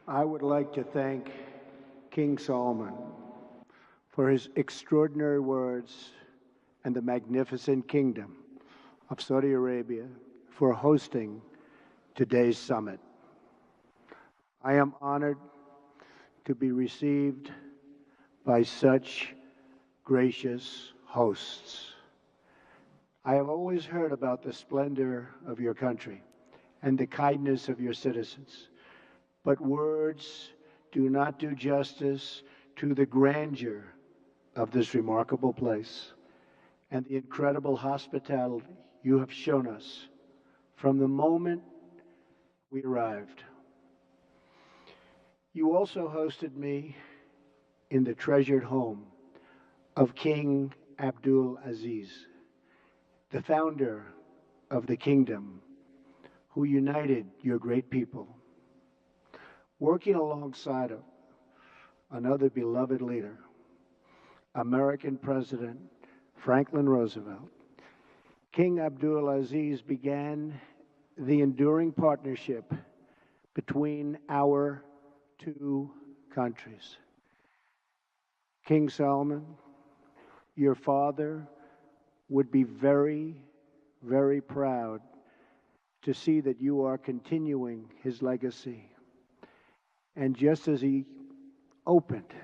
I would like to thank King Solomon for his extraordinary words and the magnificent kingdom of Saudi Arabia for hosting today's summit. I am honored to be received by such gracious hosts. I have always heard about the splendor of your country and the kindness of your citizens, but words do not do justice to the grandeur of this remarkable place and the incredible hospitality you have shown us from the moment we arrived. You also hosted me in the treasured home of King Abdul Aziz, the founder of the kingdom, who united your great people. Working alongside of another beloved leader, American President Franklin Roosevelt, King Abdul Aziz began the enduring partnership between our two countries. King Solomon, your father would be very, very proud to see that you are continuing his legacy. And just as he opened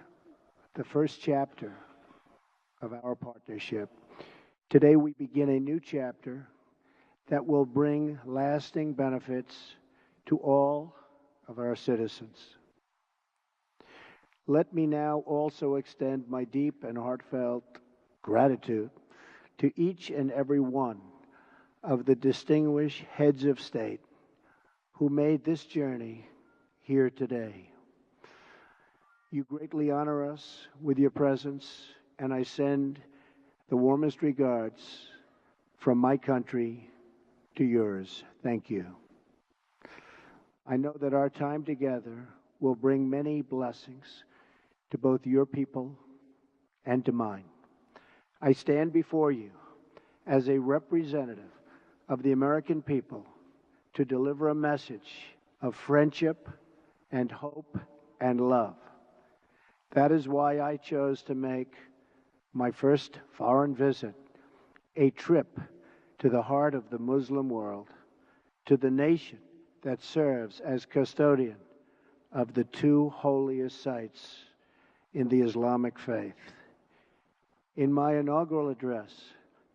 the first chapter of our partnership, today we begin a new chapter that will bring lasting benefits to all of our citizens. Let me now also extend my deep and heartfelt gratitude to each and every one of the distinguished heads of state who made this journey here today. You greatly honor us with your presence, and I send the warmest regards from my country to yours. Thank you. I know that our time together will bring many blessings to both your people and to mine. I stand before you as a representative of the American people to deliver a message of friendship and hope and love. That is why I chose to make my first foreign visit a trip to the heart of the Muslim world, to the nation that serves as custodian of the two holiest sites in the Islamic faith. In my inaugural address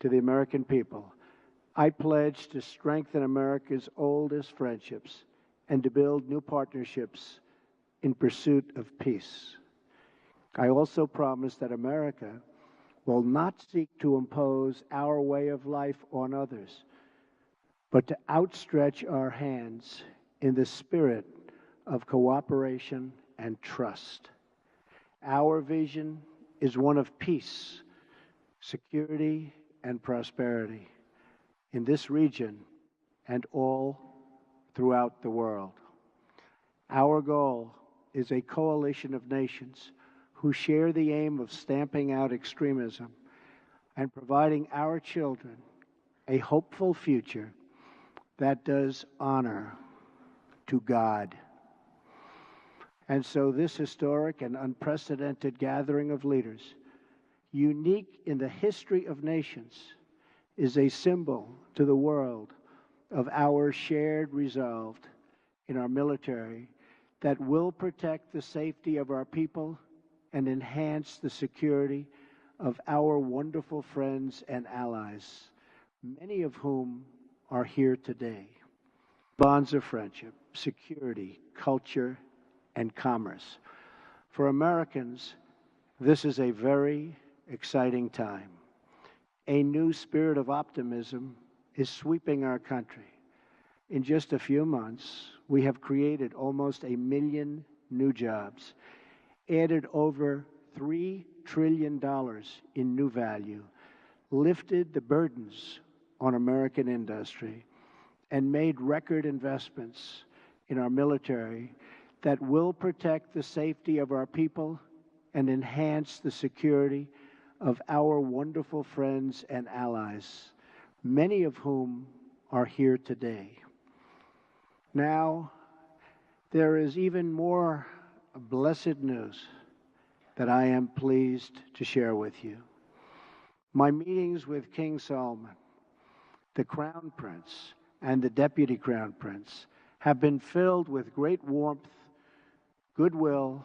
to the American people, I pledge to strengthen America's oldest friendships and to build new partnerships in pursuit of peace. I also promise that America will not seek to impose our way of life on others, but to outstretch our hands in the spirit of cooperation and trust. Our vision is one of peace, security, and prosperity in this region and all throughout the world. Our goal is a coalition of nations who share the aim of stamping out extremism and providing our children a hopeful future that does honor to God. And so this historic and unprecedented gathering of leaders, unique in the history of nations, is a symbol to the world of our shared resolve in our military that will protect the safety of our people and enhance the security of our wonderful friends and allies, many of whom are here today. Bonds of friendship, security, culture, and commerce. For Americans, this is a very exciting time. A new spirit of optimism is sweeping our country. In just a few months, we have created almost 1 million new jobs, added over $3 trillion in new value, lifted the burdens on American industry, and made record investments in our military that will protect the safety of our people and enhance the security of our wonderful friends and allies, many of whom are here today. Now, There is even more blessed news that I am pleased to share with you. My meetings with King Salman, the Crown Prince, and the Deputy Crown Prince have been filled with great warmth, goodwill,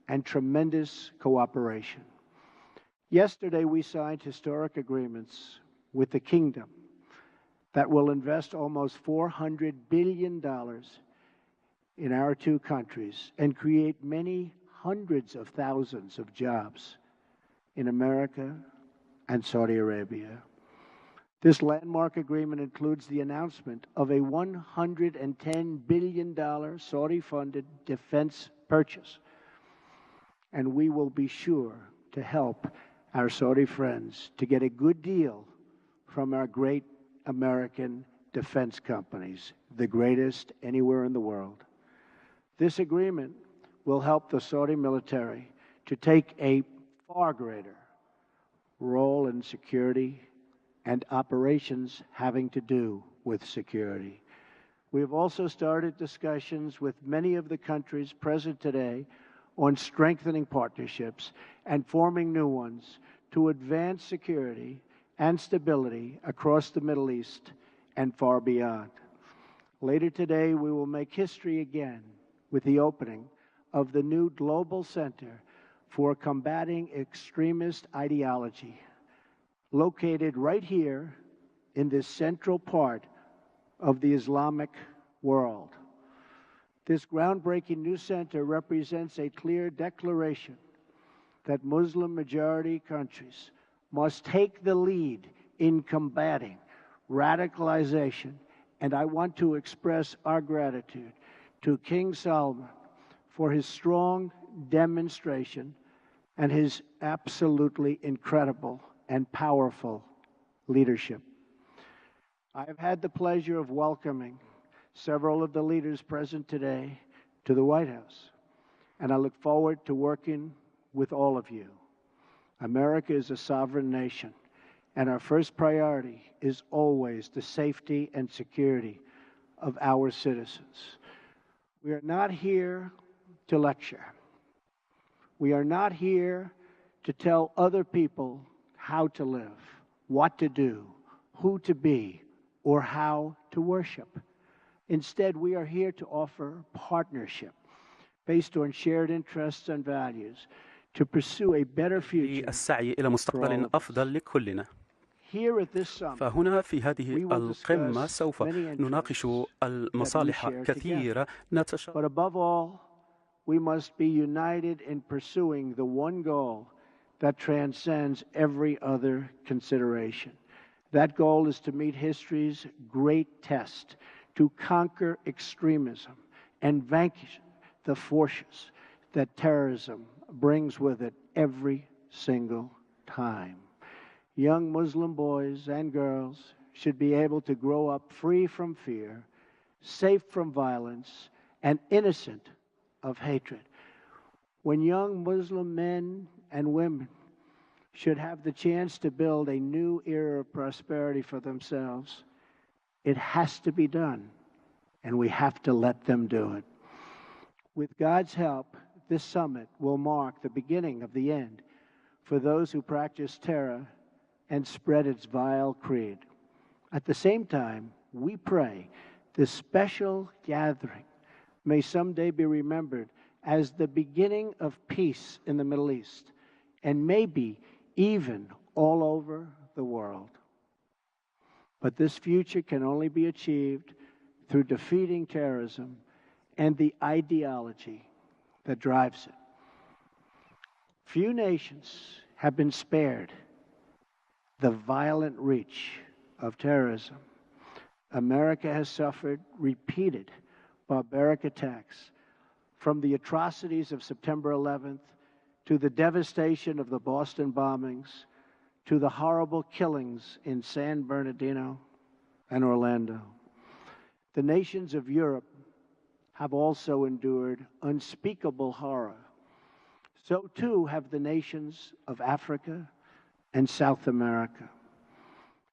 and tremendous cooperation. Yesterday, we signed historic agreements with the Kingdom that will invest almost $400 billion in our two countries and create many hundreds of thousands of jobs in America and Saudi Arabia. This landmark agreement includes the announcement of a $110 billion Saudi-funded defense purchase, and we will be sure to help our Saudi friends to get a good deal from our great American defense companies, the greatest anywhere in the world. This agreement will help the Saudi military to take a far greater role in security and operations having to do with security. We have also started discussions with many of the countries present today on strengthening partnerships and forming new ones to advance security and stability across the Middle East and far beyond. Later today, we will make history again with the opening of the new Global Center for Combating Extremist Ideology, located right here in this central part of the Islamic world. This groundbreaking new center represents a clear declaration that Muslim-majority countries must take the lead in combating radicalization, and I want to express our gratitude to King Salman for his strong demonstration and his absolutely incredible and powerful leadership. I have had the pleasure of welcoming several of the leaders present today to the White House, and I look forward to working with all of you. America is a sovereign nation, and our first priority is always the safety and security of our citizens. We are not here to lecture. We are not here to tell other people how to live, what to do, who to be, or how to worship. Instead, we are here to offer partnership based on shared interests and values to pursue a better future السعي إلى مستقبل أفضل لكلنا. فهنا في هذه القمة سوف نناقش المصالح كثيرة But above all, we must be united in pursuing the one goal that transcends every other consideration. That goal is to meet history's great test, to conquer extremism and vanquish the forces that terrorism brings with it every single time. Young Muslim boys and girls should be able to grow up free from fear, safe from violence, and innocent of hatred. When young Muslim men and women should have the chance to build a new era of prosperity for themselves, it has to be done, and we have to let them do it. With God's help, this summit will mark the beginning of the end for those who practice terror and spread its vile creed. At the same time, we pray this special gathering may someday be remembered as the beginning of peace in the Middle East, and maybe even all over the world. But this future can only be achieved through defeating terrorism and the ideology that drives it. Few nations have been spared the violent reach of terrorism. America has suffered repeated barbaric attacks, from the atrocities of September 11th to the devastation of the Boston bombings to the horrible killings in San Bernardino and Orlando. The nations of Europe have also endured unspeakable horror. So too have the nations of Africa and South America.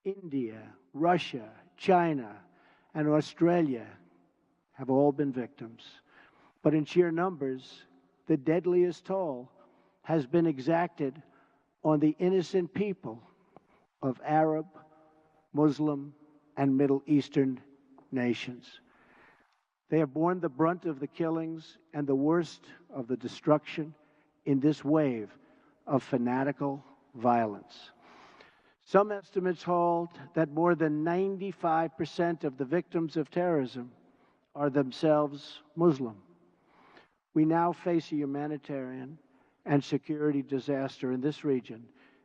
India, Russia, China, and Australia have all been victims. But in sheer numbers, the deadliest toll has been exacted on the innocent people of Arab, Muslim, and Middle Eastern nations. They have borne the brunt of the killings and the worst of the destruction in this wave of fanatical violence. Some estimates hold that more than 95% of the victims of terrorism are themselves Muslim. We now face a humanitarian and security disaster in this region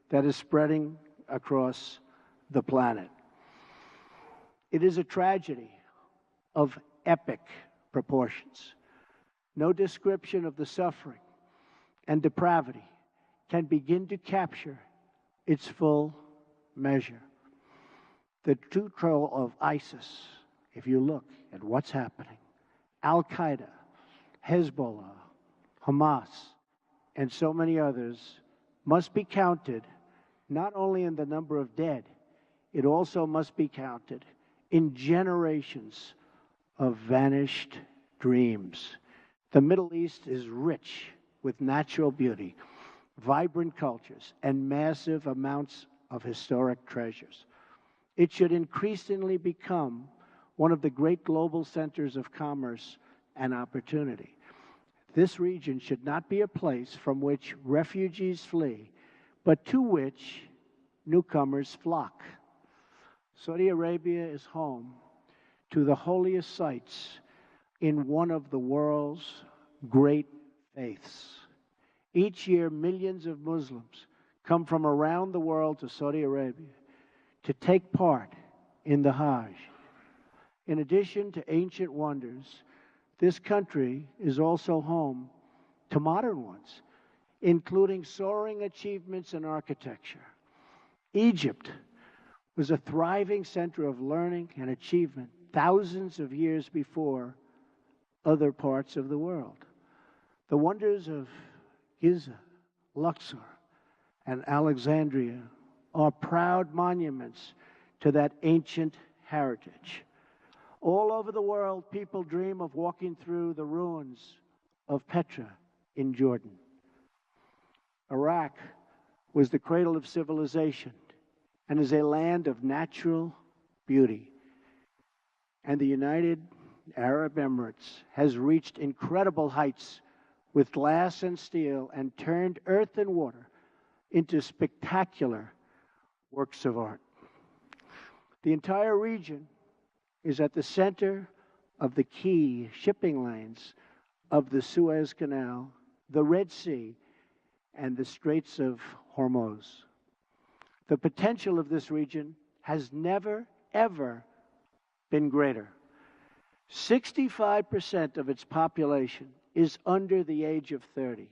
that is spreading across the planet. It is a tragedy of epic proportions. No description of the suffering and depravity can begin to capture its full measure. The true control of ISIS, if you look at what's happening, Al-Qaeda, Hezbollah, Hamas, and so many others, must be counted not only in the number of dead, it also must be counted in generations of vanished dreams. The Middle East is rich with natural beauty, vibrant cultures, and massive amounts of historic treasures. It should increasingly become one of the great global centers of commerce and opportunity. This region should not be a place from which refugees flee, but to which newcomers flock. Saudi Arabia is home to the holiest sites in one of the world's great faiths. Each year, millions of Muslims come from around the world to Saudi Arabia to take part in the Hajj. In addition to ancient wonders, this country is also home to modern ones, including soaring achievements in architecture. Egypt was a thriving center of learning and achievement thousands of years before other parts of the world. The wonders of Giza, Luxor, and Alexandria are proud monuments to that ancient heritage. All over the world, people dream of walking through the ruins of Petra in Jordan. Iraq was the cradle of civilization and is a land of natural beauty. And the United Arab Emirates has reached incredible heights with glass and steel and turned earth and water into spectacular works of art. The entire region is at the center of the key shipping lanes of the Suez Canal, the Red Sea, and the Straits of Hormuz. The potential of this region has never, ever been greater. 65% of its population is under the age of 30.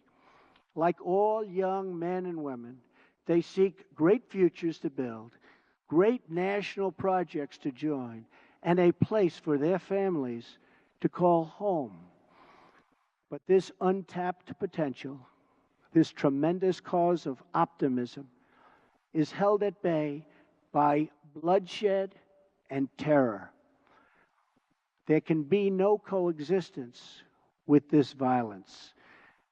Like all young men and women, they seek great futures to build, great national projects to join, and a place for their families to call home. But this untapped potential, this tremendous cause of optimism, is held at bay by bloodshed and terror. There can be no coexistence with this violence.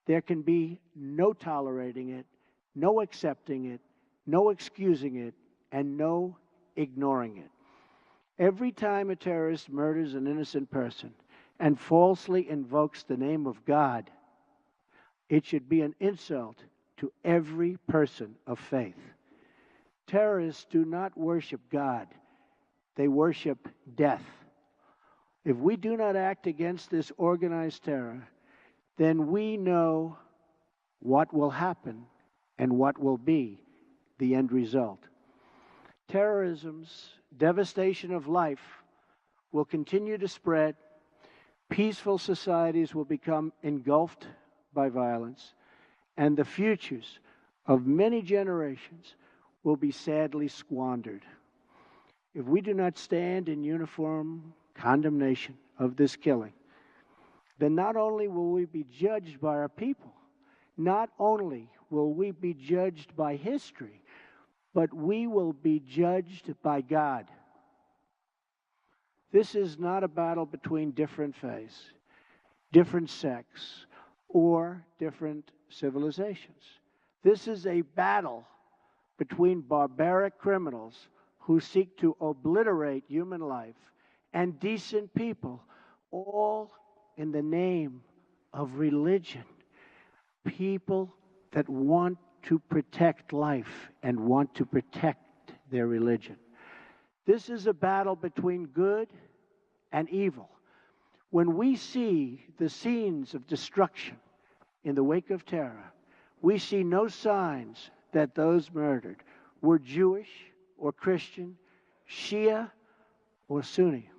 There can be no tolerating it, no accepting it, no excusing it, and no ignoring it. Every time a terrorist murders an innocent person and falsely invokes the name of God, it should be an insult to every person of faith. Terrorists do not worship God, they worship death. If we do not act against this organized terror, then we know what will happen and what will be the end result. Terrorism's devastation of life will continue to spread. Peaceful societies will become engulfed by violence, and the futures of many generations will be sadly squandered. If we do not stand in uniform condemnation of this killing, then not only will we be judged by our people, not only will we be judged by history, but we will be judged by God. This is not a battle between different faiths. different sects, or different civilizations. This is a battle between barbaric criminals who seek to obliterate human life and decent people, all in the name of religion. People that want to protect life and want to protect their religion. This is a battle between good and evil. When we see the scenes of destruction in the wake of terror, we see no signs that those murdered were Jewish or Christian, Shia or Sunni.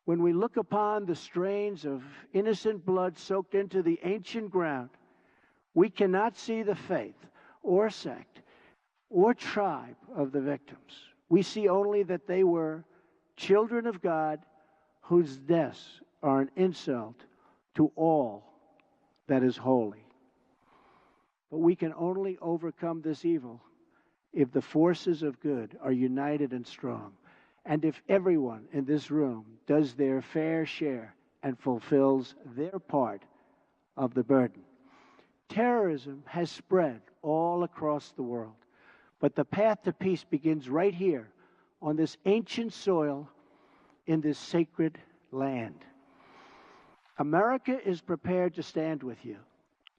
When we look upon the strains of innocent blood soaked into the ancient ground, we cannot see the faith or sect or tribe of the victims. We see only that they were children of God whose deaths are an insult to all that is holy. But we can only overcome this evil if the forces of good are united and strong, and if everyone in this room does their fair share and fulfills their part of the burden. Terrorism has spread all across the world, but the path to peace begins right here on this ancient soil in this sacred land. America is prepared to stand with you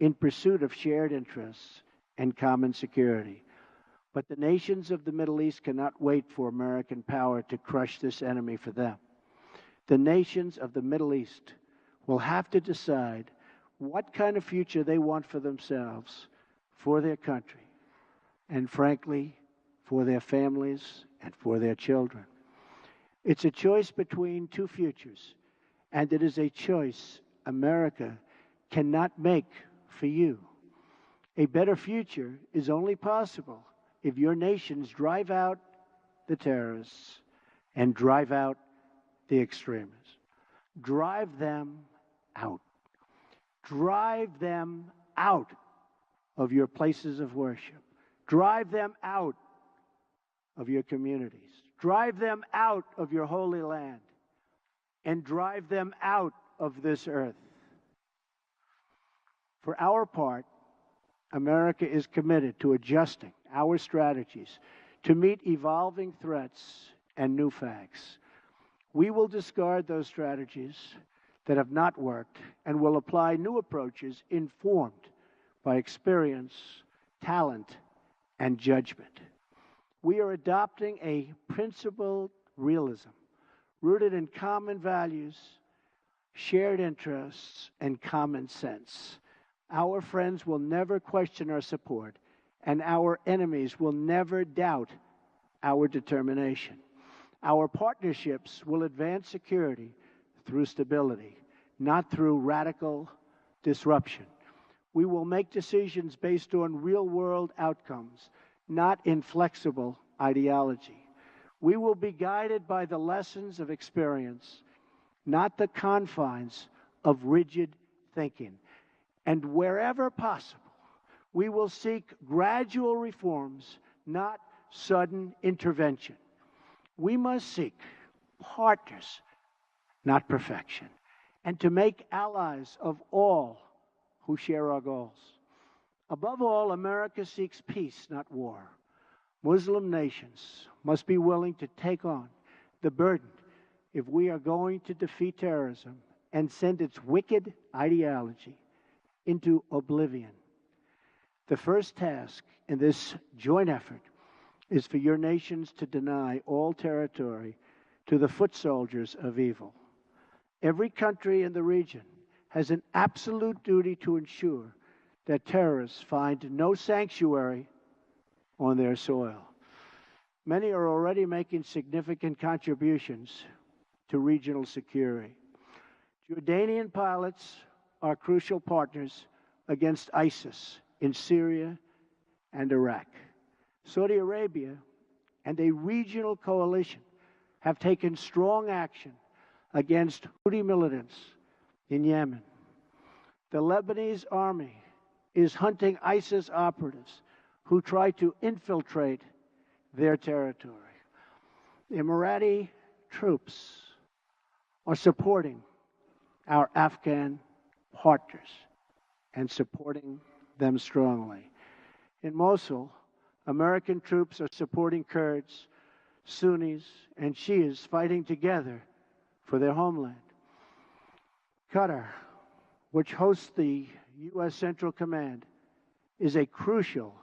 in pursuit of shared interests and common security. But the nations of the Middle East cannot wait for American power to crush this enemy for them. The nations of the Middle East will have to decide what kind of future they want for themselves, for their country, and frankly, for their families and for their children. It's a choice between two futures, and it is a choice America cannot make for you. A better future is only possible if your nations drive out the terrorists and drive out the extremists. Drive them out. Drive them out of your places of worship. Drive them out of your communities. Drive them out of your holy land. And drive them out of this earth. For our part, America is committed to adjusting our strategies to meet evolving threats and new facts. We will discard those strategies that have not worked and will apply new approaches informed by experience, talent, and judgment. We are adopting a principled realism rooted in common values, shared interests, and common sense. Our friends will never question our support, and our enemies will never doubt our determination. Our partnerships will advance security through stability, not through radical disruption. We will make decisions based on real-world outcomes, not inflexible ideology. We will be guided by the lessons of experience, not the confines of rigid thinking. And wherever possible, we will seek gradual reforms, not sudden intervention. We must seek partners, not perfection, and to make allies of all who share our goals. Above all, America seeks peace, not war. Muslim nations must be willing to take on the burden if we are going to defeat terrorism and send its wicked ideology into oblivion. The first task in this joint effort is for your nations to deny all territory to the foot soldiers of evil. Every country in the region has an absolute duty to ensure that terrorists find no sanctuary on their soil. Many are already making significant contributions to regional security. Jordanian pilots are crucial partners against ISIS in Syria and Iraq. Saudi Arabia and a regional coalition have taken strong action against Houthi militants in Yemen. The Lebanese army is hunting ISIS operatives who try to infiltrate their territory. Emirati troops are supporting our Afghan partners and supporting them strongly. In Mosul, American troops are supporting Kurds, Sunnis, and Shias fighting together for their homeland. Qatar, which hosts the U.S. Central Command, is a crucial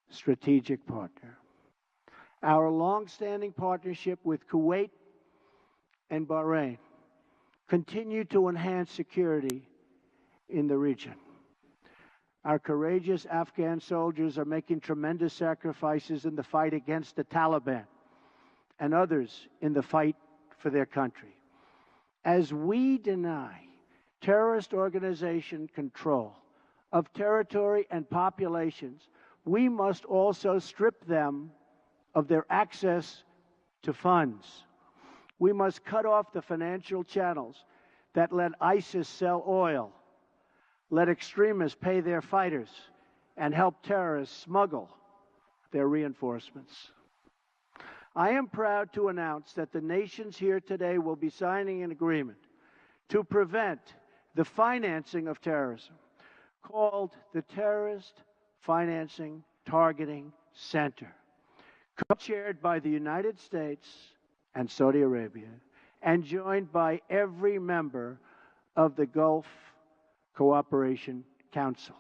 strategic partner. Our long-standing partnership with Kuwait and Bahrain continue to enhance security in the region. Our courageous Afghan soldiers are making tremendous sacrifices in the fight against the Taliban and others in the fight for their country. As we deny terrorist organization control of territory and populations, we must also strip them of their access to funds. We must cut off the financial channels that let ISIS sell oil, let extremists pay their fighters, and help terrorists smuggle their reinforcements. I am proud to announce that the nations here today will be signing an agreement to prevent the financing of terrorism, called the Terrorist Financing Targeting Center, co-chaired by the United States and Saudi Arabia, and joined by every member of the Gulf Cooperation Council.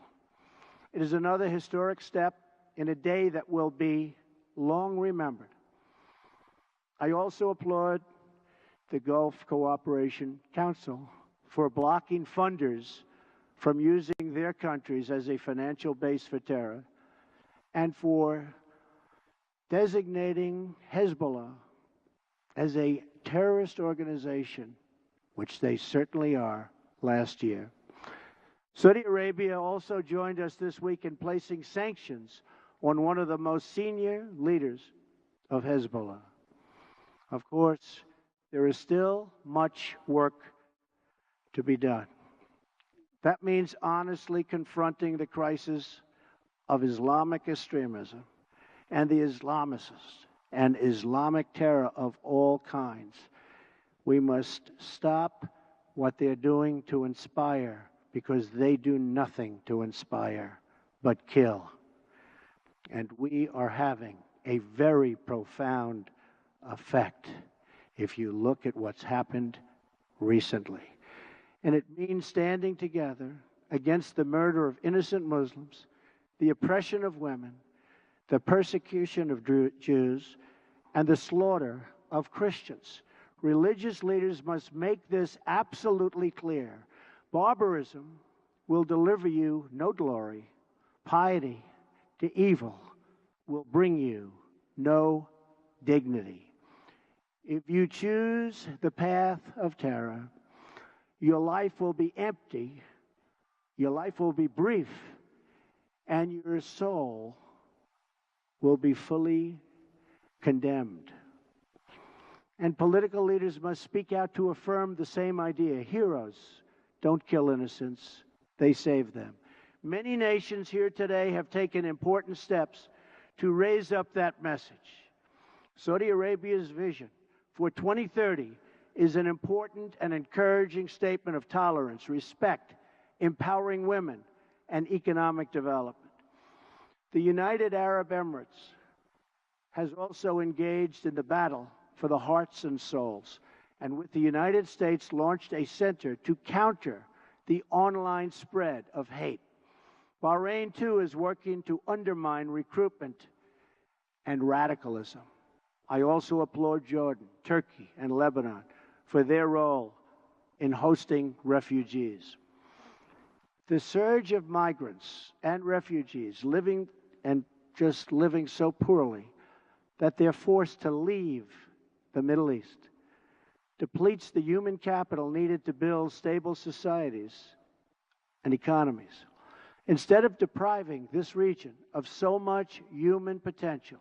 It is another historic step in a day that will be long remembered. I also applaud the Gulf Cooperation Council for blocking funders from using their countries as a financial base for terror, and for designating Hezbollah as a terrorist organization, which they certainly are, last year. Saudi Arabia also joined us this week in placing sanctions on one of the most senior leaders of Hezbollah. Of course, there is still much work to be done. That means honestly confronting the crisis of Islamic extremism and the Islamicists and Islamic terror of all kinds. We must stop what they're doing to inspire, because they do nothing to inspire but kill. And we are having a very profound effect if you look at what's happened recently. And it means standing together against the murder of innocent Muslims, the oppression of women, the persecution of Jews, and the slaughter of Christians. Religious leaders must make this absolutely clear. Barbarism will deliver you no glory. Piety to evil will bring you no dignity. If you choose the path of terror, your life will be empty, your life will be brief, and your soul will be fully condemned. And political leaders must speak out to affirm the same idea. Heroes don't kill innocents, they save them. Many nations here today have taken important steps to raise up that message. Saudi Arabia's vision for 2030 is an important and encouraging statement of tolerance, respect, empowering women, and economic development. The United Arab Emirates has also engaged in the battle for the hearts and souls, and with the United States launched a center to counter the online spread of hate. Bahrain, too, is working to undermine recruitment and radicalism. I also applaud Jordan, Turkey, and Lebanon for their role in hosting refugees. The surge of migrants and refugees living so poorly that they're forced to leave the Middle East depletes the human capital needed to build stable societies and economies. Instead of depriving this region of so much human potential,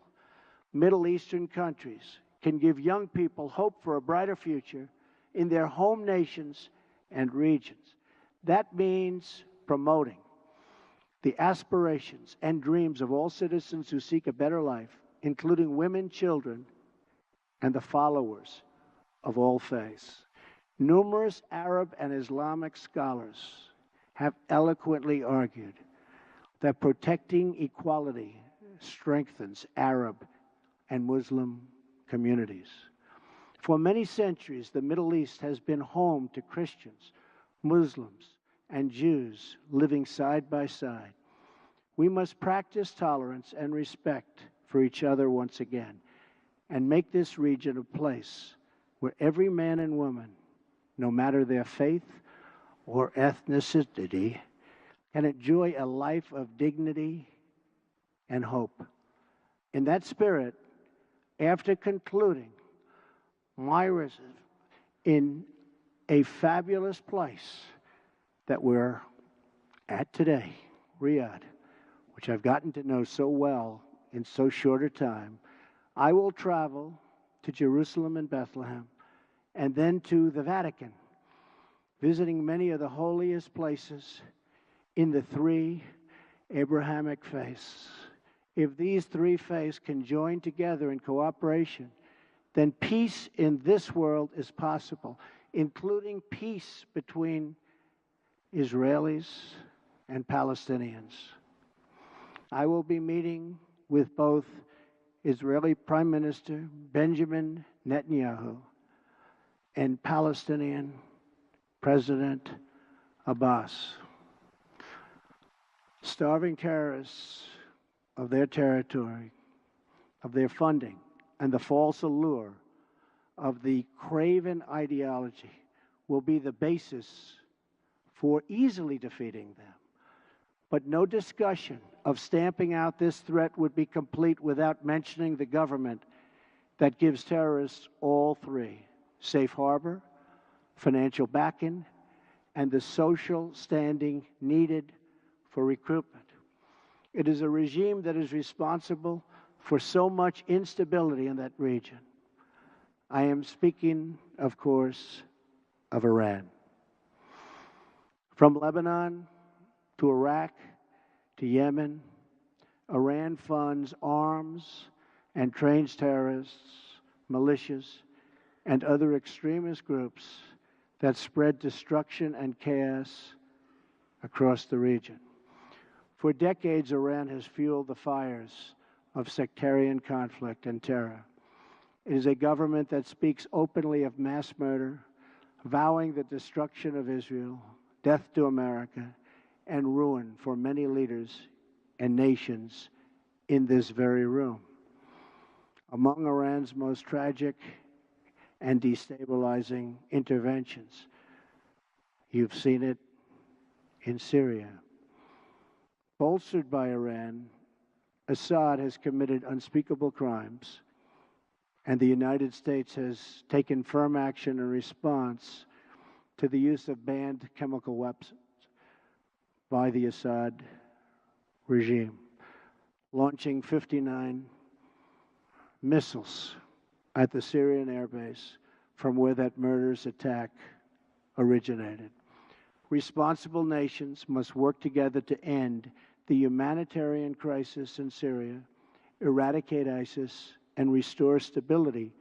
Middle Eastern countries can give young people hope for a brighter future in their home nations and regions. That means promoting the aspirations and dreams of all citizens who seek a better life, including women, children, and the followers of all faiths. Numerous Arab and Islamic scholars have eloquently argued that protecting equality strengthens Arab and Muslim communities. For many centuries, the Middle East has been home to Christians, Muslims, and Jews living side by side. We must practice tolerance and respect for each other once again and make this region a place where every man and woman, no matter their faith or ethnicity, can enjoy a life of dignity and hope. In that spirit, after concluding my residence in a fabulous place that we're at today, Riyadh, which I've gotten to know so well in so short a time, I will travel to Jerusalem and Bethlehem and then to the Vatican, visiting many of the holiest places in the three Abrahamic faiths. If these three faiths can join together in cooperation, then peace in this world is possible, including peace between Israelis and Palestinians. I will be meeting with both Israeli Prime Minister Benjamin Netanyahu and Palestinian President Abbas. Starving terrorists of their territory, of their funding, and the false allure of the craven ideology will be the basis for easily defeating them. But no discussion of stamping out this threat would be complete without mentioning the government that gives terrorists all three: safe harbor, financial backing, and the social standing needed for recruitment. It is a regime that is responsible for so much instability in that region. I am speaking, of course, of Iran. From Lebanon to Iraq to Yemen, Iran funds arms and trains terrorists, militias, and other extremist groups that spread destruction and chaos across the region. For decades, Iran has fueled the fires of sectarian conflict and terror. It is a government that speaks openly of mass murder, vowing the destruction of Israel, death to America, and ruin for many leaders and nations in this very room. Among Iran's most tragic and destabilizing interventions, you've seen it in Syria. Bolstered by Iran, Assad has committed unspeakable crimes, and the United States has taken firm action in response to the use of banned chemical weapons by the Assad regime, launching 59 missiles at the Syrian airbase from where that murderous attack originated. Responsible nations must work together to end the humanitarian crisis in Syria, eradicate ISIS, and restore stability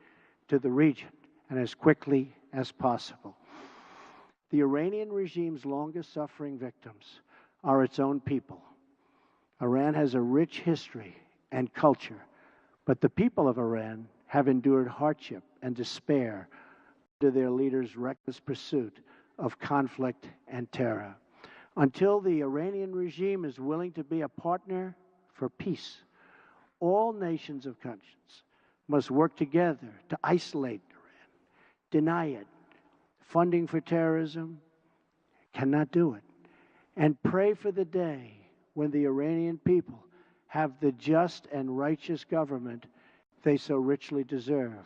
to the region, and as quickly as possible. The Iranian regime's longest suffering victims are its own people. Iran has a rich history and culture, but the people of Iran have endured hardship and despair to their leaders' reckless pursuit of conflict and terror. Until the Iranian regime is willing to be a partner for peace, all nations of conscience must work together to isolate Iran, deny it, funding for terrorism, cannot do it, and pray for the day when the Iranian people have the just and righteous government they so richly deserve.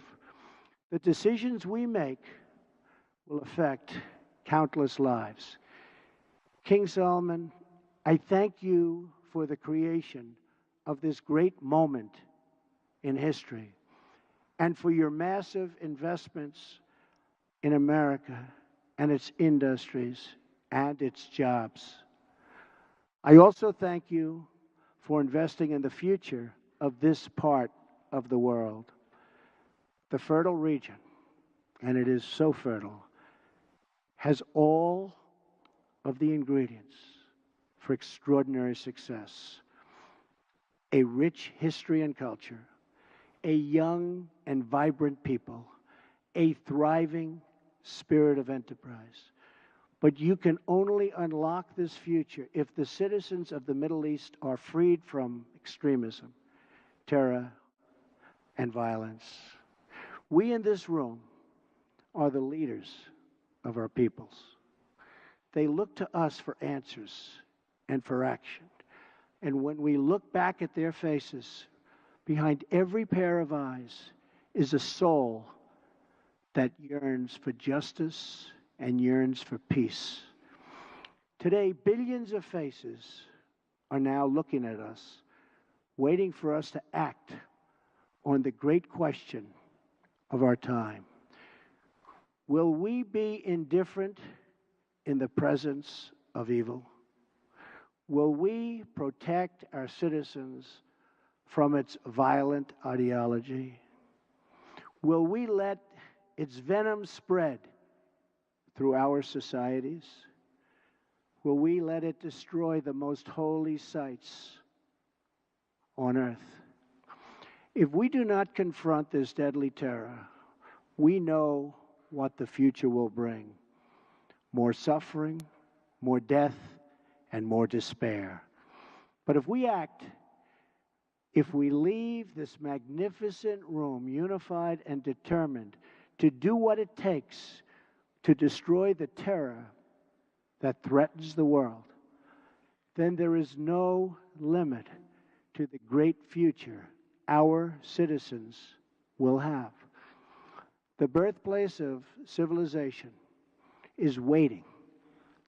The decisions we make will affect countless lives. King Solomon, I thank you for the creation of this great moment in history and for your massive investments in America and its industries and its jobs. I also thank you for investing in the future of this part of the world. The fertile region, and it is so fertile, has all of the ingredients for extraordinary success: a rich history and culture, a young and vibrant people, a thriving spirit of enterprise. But you can only unlock this future if the citizens of the Middle East are freed from extremism, terror, and violence. We in this room are the leaders of our peoples. They look to us for answers and for action. And when we look back at their faces, behind every pair of eyes is a soul that yearns for justice and yearns for peace. Today, billions of faces are now looking at us, waiting for us to act on the great question of our time. Will we be indifferent in the presence of evil? Will we protect our citizens from its violent ideology? Will we let its venom spread through our societies? Will we let it destroy the most holy sites on earth? If we do not confront this deadly terror, we know what the future will bring: more suffering, more death, and more despair. But if we act, if we leave this magnificent room unified and determined to do what it takes to destroy the terror that threatens the world, then there is no limit to the great future our citizens will have. The birthplace of civilization is waiting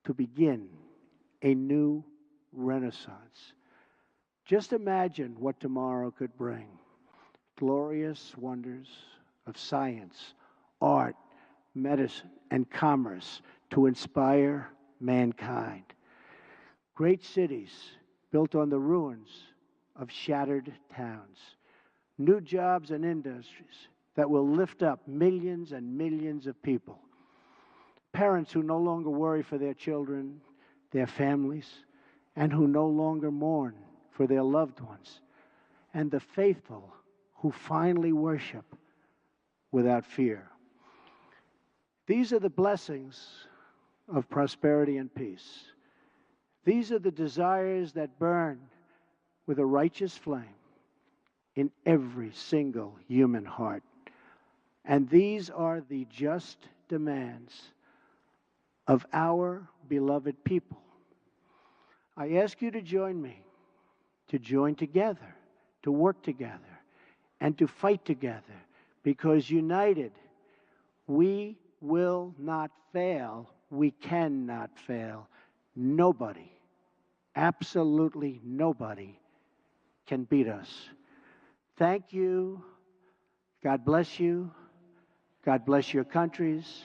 to begin a new renaissance. Just imagine what tomorrow could bring: glorious wonders of science, art, medicine, and commerce to inspire mankind. Great cities built on the ruins of shattered towns. New jobs and industries that will lift up millions and millions of people. Parents who no longer worry for their children, their families, and who no longer mourn for their loved ones. And the faithful who finally worship without fear. These are the blessings of prosperity and peace. These are the desires that burn with a righteous flame in every single human heart. And these are the just demands of our beloved people. I ask you to join me, to join together, to work together, and to fight together, because united, we will not fail. We cannot fail. Nobody, absolutely nobody, can beat us. Thank you. God bless you. God bless your countries.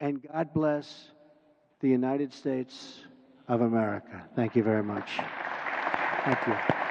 And God bless the United States of America. Thank you very much. Thank you.